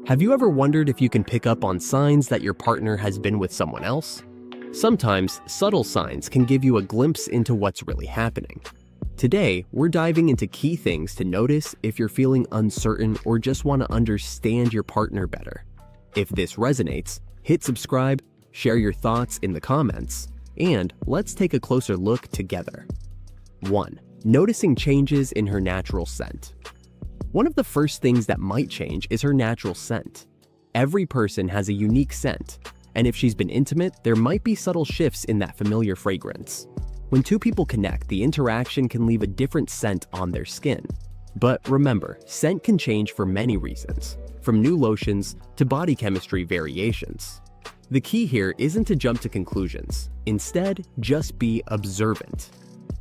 Have you ever wondered if you can pick up on signs that your partner has been with someone else? Sometimes, subtle signs can give you a glimpse into what's really happening. Today, we're diving into key things to notice if you're feeling uncertain or just want to understand your partner better. If this resonates, hit subscribe, share your thoughts in the comments, and let's take a closer look together. 1. Noticing changes in her natural scent. One of the first things that might change is her natural scent. Every person has a unique scent, and if she's been intimate, there might be subtle shifts in that familiar fragrance. When two people connect, the interaction can leave a different scent on their skin. But remember, scent can change for many reasons, from new lotions to body chemistry variations. The key here isn't to jump to conclusions. Instead, just be observant.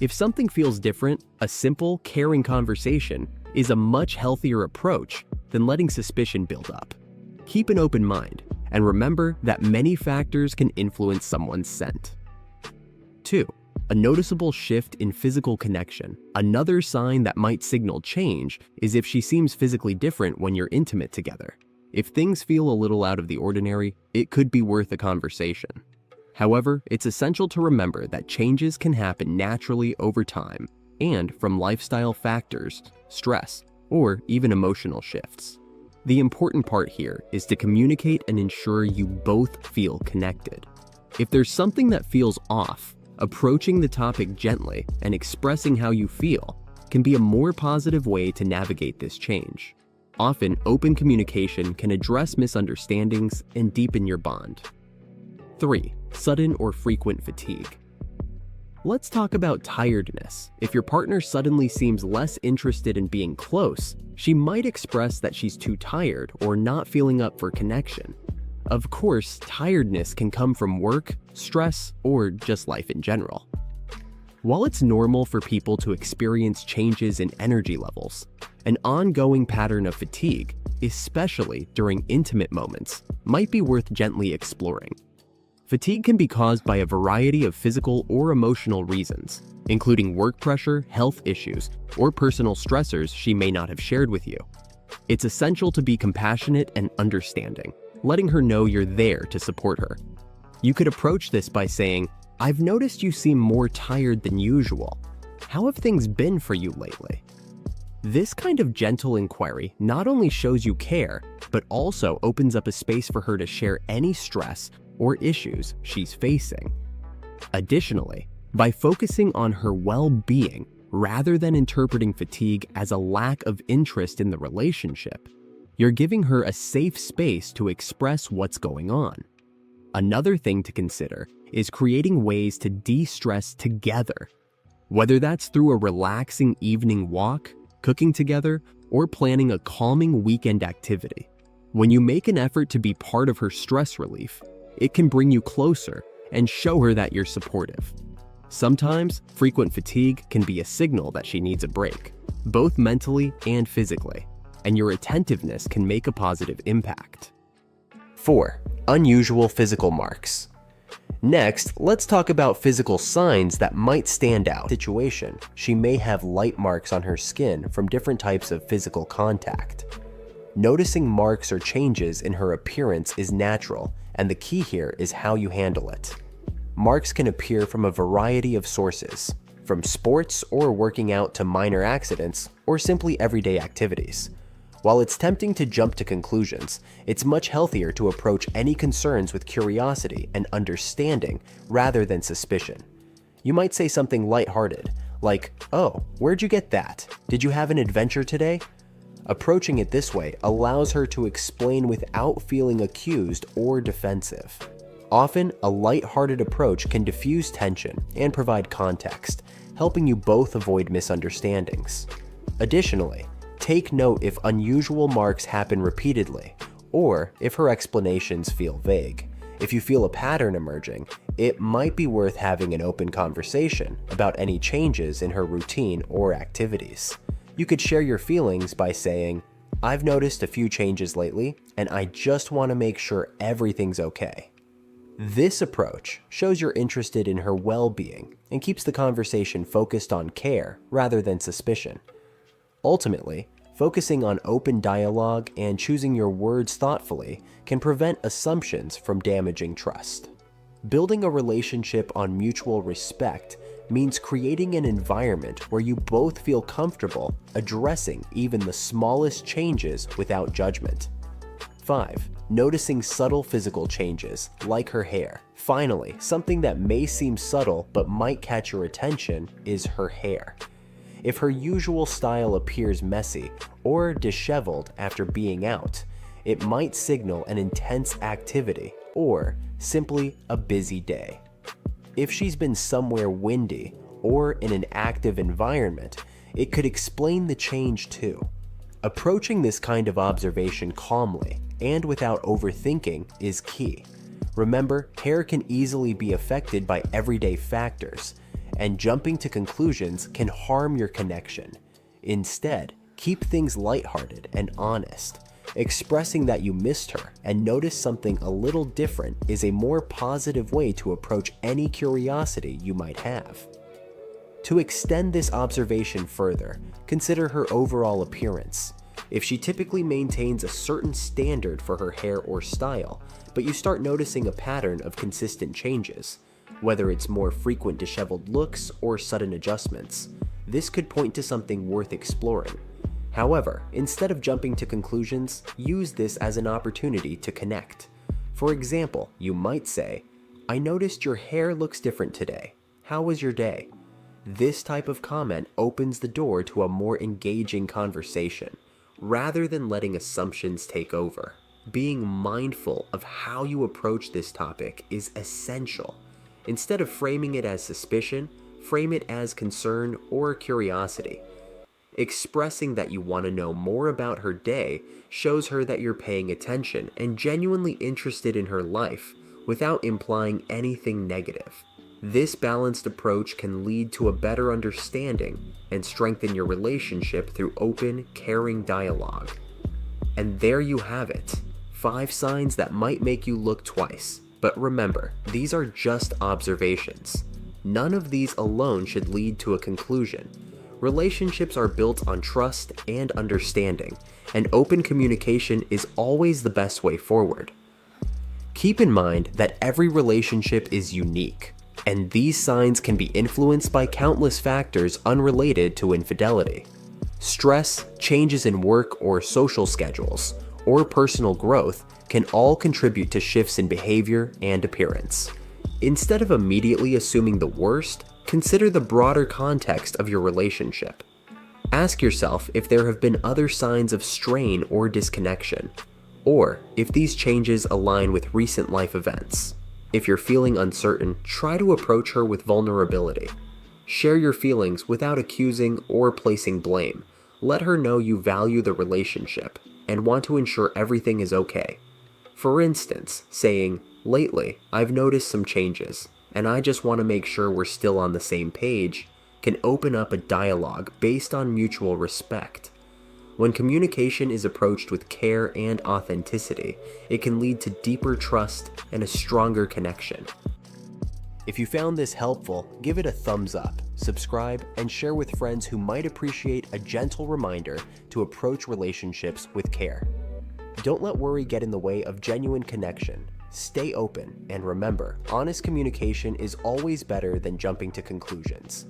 If something feels different, a simple, caring conversation is a much healthier approach than letting suspicion build up. Keep an open mind, and remember that many factors can influence someone's scent. 2. A noticeable shift in physical connection. Another sign that might signal change is if she seems physically different when you're intimate together. If things feel a little out of the ordinary, it could be worth a conversation. However, it's essential to remember that changes can happen naturally over time and from lifestyle factors, stress, or even emotional shifts. The important part here is to communicate and ensure you both feel connected. If there's something that feels off, approaching the topic gently and expressing how you feel can be a more positive way to navigate this change. Often, open communication can address misunderstandings and deepen your bond. 3. Sudden or frequent fatigue. Let's talk about tiredness. If your partner suddenly seems less interested in being close, she might express that she's too tired or not feeling up for connection. Of course, tiredness can come from work, stress, or just life in general. While it's normal for people to experience changes in energy levels, an ongoing pattern of fatigue, especially during intimate moments, might be worth gently exploring. Fatigue can be caused by a variety of physical or emotional reasons, including work pressure, health issues, or personal stressors she may not have shared with you. It's essential to be compassionate and understanding, letting her know you're there to support her. You could approach this by saying, "I've noticed you seem more tired than usual. How have things been for you lately?" This kind of gentle inquiry not only shows you care, but also opens up a space for her to share any stress or issues she's facing. Additionally, by focusing on her well-being rather than interpreting fatigue as a lack of interest in the relationship, you're giving her a safe space to express what's going on. Another thing to consider is creating ways to de-stress together, whether that's through a relaxing evening walk, cooking together, or planning a calming weekend activity. When you make an effort to be part of her stress relief, it can bring you closer and show her that you're supportive. Sometimes, frequent fatigue can be a signal that she needs a break, both mentally and physically, and your attentiveness can make a positive impact. 4. Unusual physical marks. Next, let's talk about physical signs that might stand out. Situation, she may have light marks on her skin from different types of physical contact. Noticing marks or changes in her appearance is natural, and the key here is how you handle it. Marks can appear from a variety of sources, from sports or working out to minor accidents, or simply everyday activities. While it's tempting to jump to conclusions, it's much healthier to approach any concerns with curiosity and understanding rather than suspicion. You might say something lighthearted, like, "Oh, where'd you get that? Did you have an adventure today?" Approaching it this way allows her to explain without feeling accused or defensive. Often, a lighthearted approach can diffuse tension and provide context, helping you both avoid misunderstandings. Additionally, take note if unusual marks happen repeatedly, or if her explanations feel vague. If you feel a pattern emerging, it might be worth having an open conversation about any changes in her routine or activities. You could share your feelings by saying, "I've noticed a few changes lately, and I just want to make sure everything's okay." This approach shows you're interested in her well-being and keeps the conversation focused on care rather than suspicion. Ultimately, Focusing on open dialogue and choosing your words thoughtfully can prevent assumptions from damaging trust. Building a relationship on mutual respect means creating an environment where you both feel comfortable addressing even the smallest changes without judgment. 5. Noticing subtle physical changes, like her hair. Finally, something that may seem subtle but might catch your attention is her hair. If her usual style appears messy or disheveled after being out, it might signal an intense activity or simply a busy day. If she's been somewhere windy or in an active environment, it could explain the change too. Approaching this kind of observation calmly and without overthinking is key. Remember, hair can easily be affected by everyday factors, and jumping to conclusions can harm your connection. Instead, keep things lighthearted and honest. Expressing that you missed her and noticed something a little different is a more positive way to approach any curiosity you might have. To extend this observation further, consider her overall appearance. If she typically maintains a certain standard for her hair or style, but you start noticing a pattern of consistent changes, whether it's more frequent disheveled looks or sudden adjustments, this could point to something worth exploring. However, instead of jumping to conclusions, use this as an opportunity to connect. For example, you might say, "I noticed your hair looks different today. How was your day?" This type of comment opens the door to a more engaging conversation, rather than letting assumptions take over. Being mindful of how you approach this topic is essential. Instead of framing it as suspicion, frame it as concern or curiosity. Expressing that you want to know more about her day shows her that you're paying attention and genuinely interested in her life without implying anything negative. This balanced approach can lead to a better understanding and strengthen your relationship through open, caring dialogue. And there you have it, 5 signs that might make you look twice. But remember, these are just observations. None of these alone should lead to a conclusion. Relationships are built on trust and understanding, and open communication is always the best way forward. Keep in mind that every relationship is unique, and these signs can be influenced by countless factors unrelated to infidelity. Stress, changes in work or social schedules, or personal growth can all contribute to shifts in behavior and appearance. Instead of immediately assuming the worst, consider the broader context of your relationship. Ask yourself if there have been other signs of strain or disconnection, or if these changes align with recent life events. If you're feeling uncertain, try to approach her with vulnerability. Share your feelings without accusing or placing blame. Let her know you value the relationship and want to ensure everything is okay. For instance, saying, "Lately, I've noticed some changes, and I just want to make sure we're still on the same page," can open up a dialogue based on mutual respect. When communication is approached with care and authenticity, it can lead to deeper trust and a stronger connection. If you found this helpful, give it a thumbs up, subscribe, and share with friends who might appreciate a gentle reminder to approach relationships with care. Don't let worry get in the way of genuine connection. Stay open, and remember, honest communication is always better than jumping to conclusions.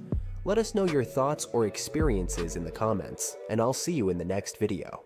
Let us know your thoughts or experiences in the comments, and I'll see you in the next video.